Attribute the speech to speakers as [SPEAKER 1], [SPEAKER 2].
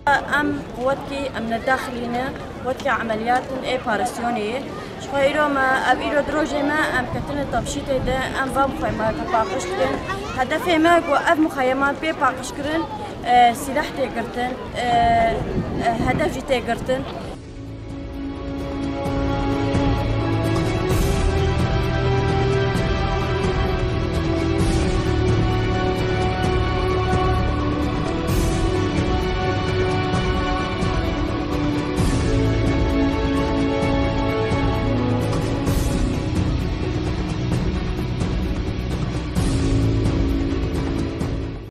[SPEAKER 1] ام قوتكي من الداخلين قوتكي عمليات اوبراسيونيه شخيرو ما ابيرو دروجي ما ام كتن تبشيت ده ام فام خيمات باقش كرن هدف ما جو اف مخيمات باقش كرن سلاح تيغرتن هدف جي تيغرتن